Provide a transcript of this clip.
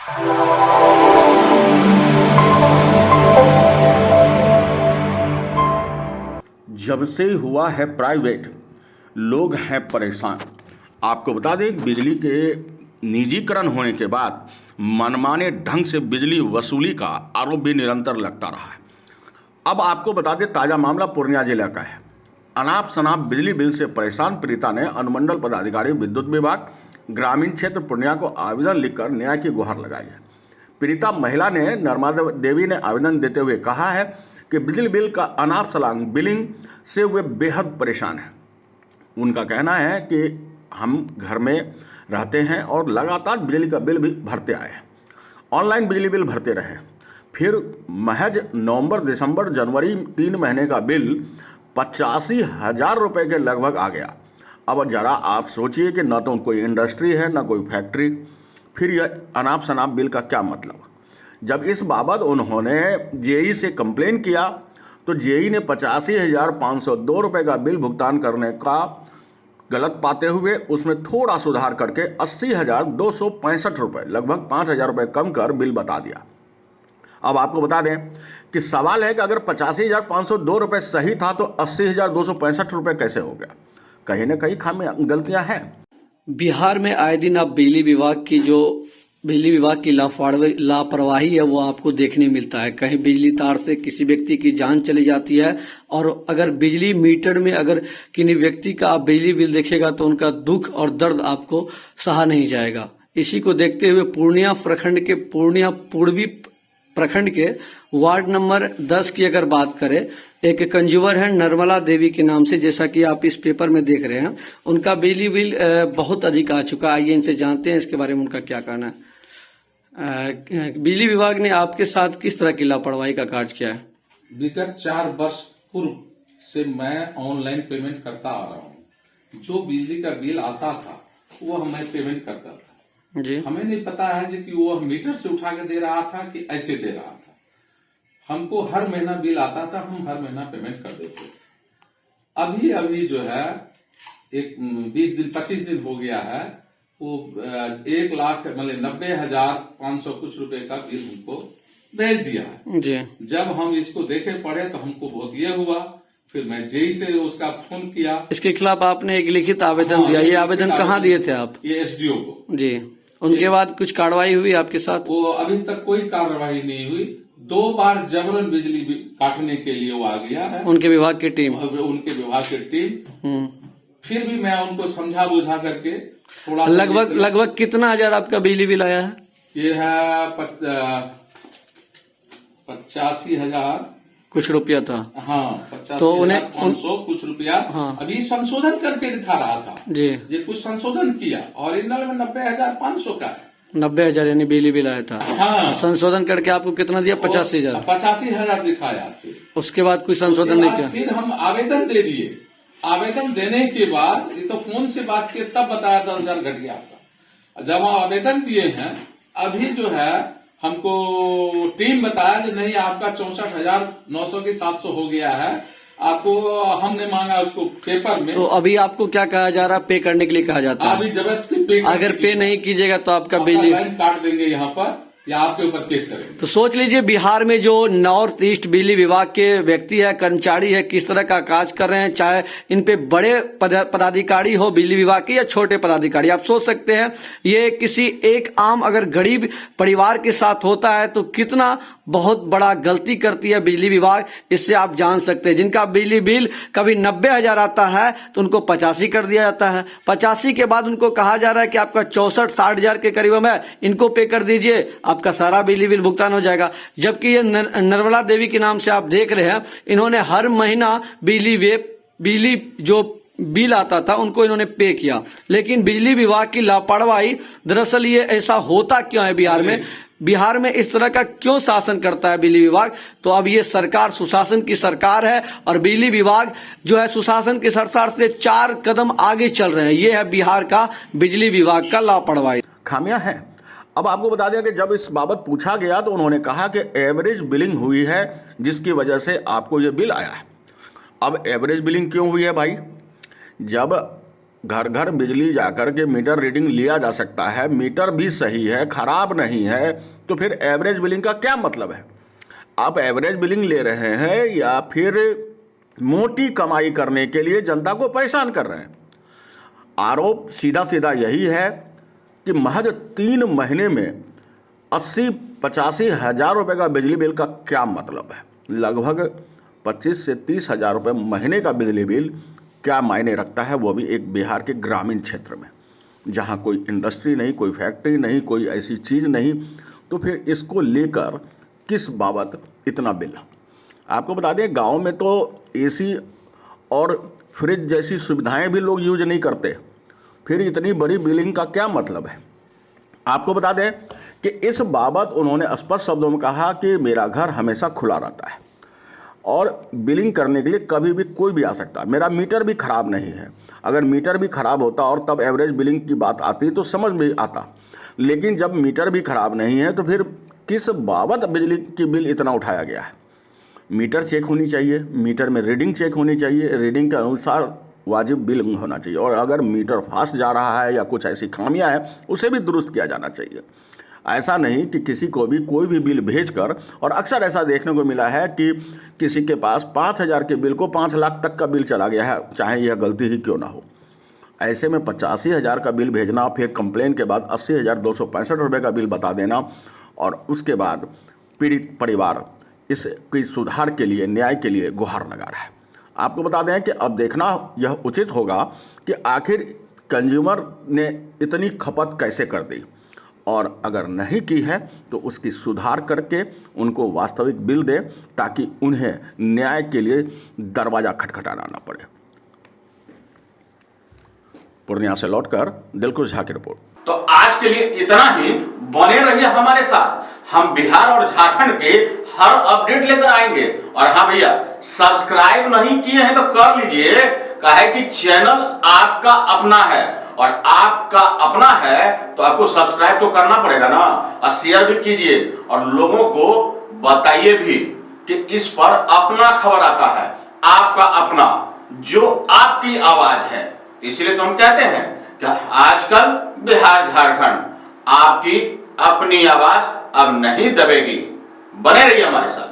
जब से हुआ है प्राइवेट, लोग हैं परेशान। आपको बता दें, बिजली के निजीकरण होने के बाद मनमाने ढंग से बिजली वसूली का आरोप भी निरंतर लगता रहा है। अब आपको बता दें, ताज़ा मामला पूर्णिया जिला का है। अनाप शनाप बिजली बिल से परेशान पीड़िता ने अनुमंडल पदाधिकारी विद्युत विभाग ग्रामीण क्षेत्र पूर्णिया को आवेदन लिखकर न्याय की गुहार लगाई है। पीड़िता महिला ने नर्मदा देवी ने आवेदन देते हुए कहा है कि बिजली बिल का अनाप शनाप बिलिंग से वे बेहद परेशान हैं। उनका कहना है कि हम घर में रहते हैं और लगातार बिजली का बिल भी भरते आए हैं, ऑनलाइन बिजली बिल भरते रहे, फिर महज नवंबर, दिसंबर, जनवरी 3 महीने का बिल 85,000 रुपये के लगभग आ गया। अब ज़रा आप सोचिए कि न तो कोई इंडस्ट्री है न कोई फैक्ट्री, फिर यह अनाप शनाप बिल का क्या मतलब। जब इस बाबत उन्होंने जेई से कंप्लेन किया तो जेई ने 85,502 रुपये का बिल भुगतान करने का गलत पाते हुए उसमें थोड़ा सुधार करके 80,265 रुपये, लगभग 5,000 रुपये कम कर बिल बता दिया। अब आपको बता दें कि सवाल है कि अगर 85,502 रुपये सही था तो 80,265 रुपये कैसे हो गया। कहीं ना कहीं खामियां, गलतियां हैं। बिहार में आए दिन अब बिजली विभाग की लापरवाही है वो आपको देखने मिलता है। कहीं बिजली तार से किसी व्यक्ति की जान चली जाती है, और अगर बिजली मीटर में अगर किसी व्यक्ति का आप बिजली बिल देखेगा तो उनका दुख और दर्द आपको सहा नहीं जाएगा। इसी को देखते हुए पूर्णिया पूर्वी प्रखंड के वार्ड नंबर 10 की अगर बात करें, एक कंज्यूमर है नर्मदा देवी के नाम से, जैसा कि आप इस पेपर में देख रहे हैं, उनका बिजली बिल बहुत अधिक आ चुका है। आइए इनसे जानते हैं इसके बारे में उनका क्या कहना है। बिजली विभाग ने आपके साथ किस तरह की लापरवाही का कार्य किया है? विगत 4 वर्ष पूर्व से मैं ऑनलाइन पेमेंट करता आ रहा हूँ। जो बिजली का बिल आता था वो मैं पेमेंट करता था जी। हमें नहीं पता है कि वो मीटर से उठा के दे रहा था कि ऐसे दे रहा था। हमको हर महीना बिल आता था, हम हर महीना पेमेंट कर देते थे। अभी जो है एक 20 दिन 25 दिन हो गया है, वो 1,90,500 कुछ रुपए का बिल हमको भेज दिया है जी। जब हम इसको देखे पढ़े तो हमको बहुत ये हुआ, फिर मैं जेई से उसका फोन किया। इसके खिलाफ आपने एक लिखित आवेदन दिया। ये आवेदन कहाँ दिए थे आप? ये एसडीओ को जी। उनके बाद कुछ कार्रवाई हुई आपके साथ? वो अभी तक कोई कार्रवाई नहीं हुई। 2 बार जबरन बिजली काटने के लिए वो आ गया है, उनके विभाग की टीम। फिर भी मैं उनको समझा बुझा करके थोड़ा लगभग कितना हजार आपका बिजली बिल आया है? ये है 85,000 कुछ रुपया था। हाँ, 85,500 तो उन्हें कुछ रुपया। हाँ। अभी संशोधन करके दिखा रहा था जी। ये कुछ संशोधन किया, ओरिजिनल में 90,500 का है। 90,000 यानी बिजली बिल आया था। हाँ। संशोधन करके आपको कितना दिया? 85,000। 85,000 दिखाया। फिर उसके बाद कोई संशोधन नहीं किया? फिर हम आवेदन दे दिए। आवेदन देने के बाद ये तो फोन से बात किए तब बताया 10,000 घट गया आपका। जब हम आवेदन दिए हैं, अभी जो है हमको टीम बताया कि नहीं, आपका 64,900 के 700 हो गया है। आपको हमने मांगा उसको पेपर में। तो अभी आपको क्या कहा जा रहा है? पे करने के लिए कहा जाता है। अभी जबरदस्ती पे, अगर पे नहीं कीजिएगा तो आपका बिजली काट देंगे यहाँ पर, या आपके ऊपर केस करेंगे। तो सोच लीजिए बिहार में जो नॉर्थ ईस्ट बिजली विभाग के व्यक्ति है, कर्मचारी है, किस तरह का काज कर रहे हैं। चाहे इन पे बड़े पदाधिकारी हो बिजली विभाग के या छोटे पदाधिकारी, आप सोच सकते हैं ये किसी एक आम अगर गरीब परिवार के साथ होता है तो कितना बहुत बड़ा गलती करती है बिजली विभाग। इससे आप जान सकते हैं जिनका बिजली बिल कभी 90,000 आता है तो उनको 85 कर दिया जाता है। 85 के बाद उनको कहा जा रहा है कि आपका 64-60,000 के करीब में इनको पे कर दीजिए, आपका सारा बिजली बिल भुगतान हो जाएगा। जबकि ये नर्मदा देवी के नाम से आप देख रहे हैं, इन्होंने हर महीना बिजली जो बिल आता था उनको इन्होंने पे किया। लेकिन बिजली विभाग की लापरवाही, दरअसल ये ऐसा होता क्यों है बिहार में इस तरह का क्यों शासन करता है बिजली विभाग? तो अब ये सरकार सुशासन की सरकार है और बिजली विभाग जो है सुशासन की सरकार से 4 कदम आगे चल रहे हैं। ये है बिहार का बिजली विभाग का लापरवाही। खामियां हैं। अब आपको बता दिया कि जब इस बाबत पूछा गया तो उन्होंने कहा कि एवरेज बिलिंग हुई है जिसकी वजह से आपको ये बिल आया है। अब एवरेज बिलिंग क्यों हुई है भाई? जब घर घर बिजली जाकर के मीटर रीडिंग लिया जा सकता है, मीटर भी सही है, खराब नहीं है, तो फिर एवरेज बिलिंग का क्या मतलब है? आप एवरेज बिलिंग ले रहे हैं या फिर मोटी कमाई करने के लिए जनता को परेशान कर रहे हैं? आरोप सीधा सीधा यही है कि महज 3 महीने में 80-85 हज़ार रुपये का बिजली बिल का क्या मतलब है? लगभग 25 से 30 हज़ार रुपये महीने का बिजली बिल क्या मायने रखता है, वो भी एक बिहार के ग्रामीण क्षेत्र में, जहाँ कोई इंडस्ट्री नहीं, कोई फैक्ट्री नहीं, कोई ऐसी चीज़ नहीं। तो फिर इसको लेकर किस बाबत इतना बिल? आपको बता दें, गांव में तो एसी और फ्रिज जैसी सुविधाएं भी लोग यूज नहीं करते, फिर इतनी बड़ी बिलिंग का क्या मतलब है? आपको बता दें कि इस बाबत उन्होंने स्पष्ट शब्दों में कहा कि मेरा घर हमेशा खुला रहता है और बिलिंग करने के लिए कभी भी कोई भी आ सकता है। मेरा मीटर भी ख़राब नहीं है। अगर मीटर भी ख़राब होता और तब एवरेज बिलिंग की बात आती तो समझ में आता, लेकिन जब मीटर भी ख़राब नहीं है तो फिर किस बाबत बिजली की बिल इतना उठाया गया है? मीटर चेक होनी चाहिए, मीटर में रीडिंग चेक होनी चाहिए, रीडिंग के अनुसार वाजिब बिल होना चाहिए, और अगर मीटर फास्ट जा रहा है या कुछ ऐसी खामियां हैं उसे भी दुरुस्त किया जाना चाहिए। ऐसा नहीं कि किसी को भी कोई भी बिल भेजकर, और अक्सर ऐसा देखने को मिला है कि किसी के पास 5,000 के बिल को 5 लाख तक का बिल चला गया है, चाहे यह गलती ही क्यों ना हो। ऐसे में 85,000 का बिल भेजना, फिर कंप्लेन के बाद 80,265 रुपये का बिल बता देना, और उसके बाद पीड़ित परिवार इसकी सुधार के लिए, न्याय के लिए गुहार लगा रहा है। आपको बता दें कि अब देखना यह उचित होगा कि आखिर कंज्यूमर ने इतनी खपत कैसे कर दी, और अगर नहीं की है तो उसकी सुधार करके उनको वास्तविक बिल दें, ताकि उन्हें न्याय के लिए दरवाज़ा खटखटाना न पड़े। पूर्णिया से लौटकर दिलकुश झा की रिपोर्ट। तो आज के लिए इतना ही। बने रहिए हमारे साथ, हम बिहार और झारखंड के हर अपडेट लेकर आएंगे। और हाँ भैया, सब्सक्राइब नहीं किए हैं तो कर लीजिए, काहे कि चैनल आपका अपना है, और आपका अपना है तो आपको सब्सक्राइब तो करना पड़ेगा ना, और शेयर भी कीजिए और लोगों को बताइए भी कि इस पर अपना खबर आता है, आपका अपना, जो आपकी आवाज है। इसलिए तो हम कहते हैं कि आजकल बिहार झारखंड आपकी अपनी आवाज अब नहीं दबेगी। बने रहिए हमारे साथ।